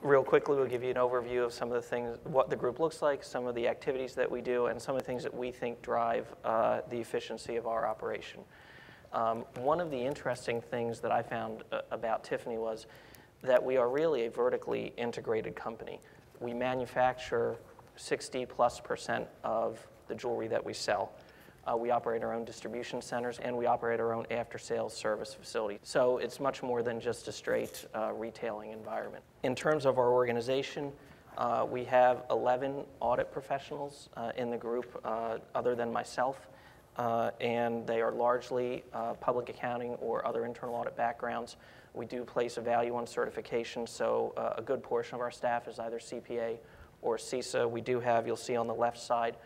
Real quickly, we'll give you an overview of some of the things, what the group looks like, some of the activities that we do, and some of the things that we think drive the efficiency of our operation. One of the interesting things that I found about Tiffany was that we are really a vertically integrated company. We manufacture 60+% of the jewelry that we sell. We operate our own distribution centers, and we operate our own after-sales service facility. So it's much more than just a straight retailing environment. In terms of our organization, we have 11 audit professionals in the group other than myself, and they are largely public accounting or other internal audit backgrounds. We do place a value on certification, so a good portion of our staff is either CPA or CISA. We do have, you'll see on the left side,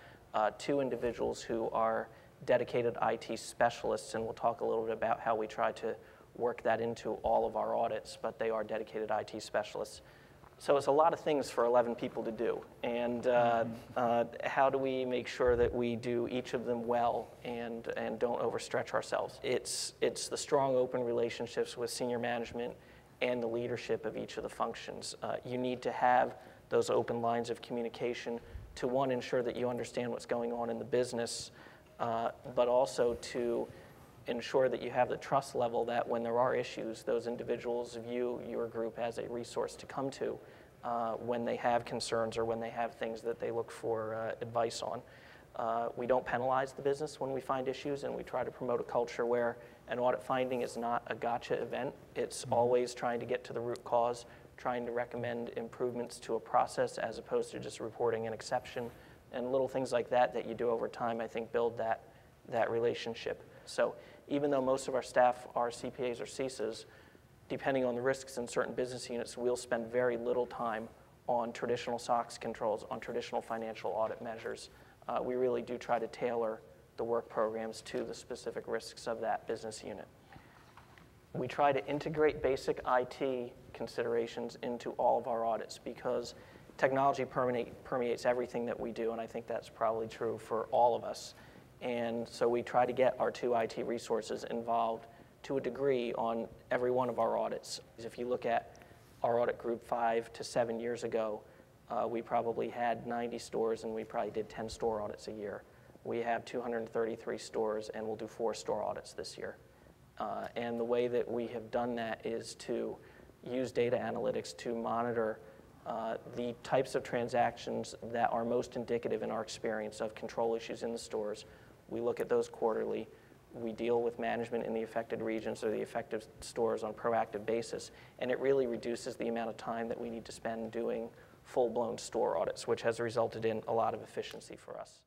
2 individuals who are dedicated IT specialists, and we'll talk a little bit about how we try to work that into all of our audits, but they are dedicated IT specialists. So it's a lot of things for 11 people to do, and how do we make sure that we do each of them well and don't overstretch ourselves? It's the strong open relationships with senior management and the leadership of each of the functions. You need to have those open lines of communication to, one, ensure that you understand what's going on in the business, but also to ensure that you have the trust level that when there are issues, those individuals view your group as a resource to come to when they have concerns or when they have things that they look for advice on. We don't penalize the business when we find issues, and we try to promote a culture where an audit finding is not a gotcha event. It's always trying to get to the root cause, trying to recommend improvements to a process as opposed to just reporting an exception, and little things like that that you do over time, I think, build that relationship. So even though most of our staff are CPAs or CISAs, depending on the risks in certain business units, we'll spend very little time on traditional SOX controls, on traditional financial audit measures. We really do try to tailor the work programs to the specific risks of that business unit. We try to integrate basic IT considerations into all of our audits because technology permeates everything that we do, and I think that's probably true for all of us. And so we try to get our 2 IT resources involved to a degree on every one of our audits. If you look at our audit group 5 to 7 years ago, we probably had 90 stores, and we probably did 10 store audits a year. We have 233 stores, and we'll do 4 store audits this year. And the way that we have done that is to use data analytics to monitor the types of transactions that are most indicative in our experience of control issues in the stores. We look at those quarterly. We deal with management in the affected regions or the affected stores on a proactive basis, and it really reduces the amount of time that we need to spend doing full-blown store audits, which has resulted in a lot of efficiency for us.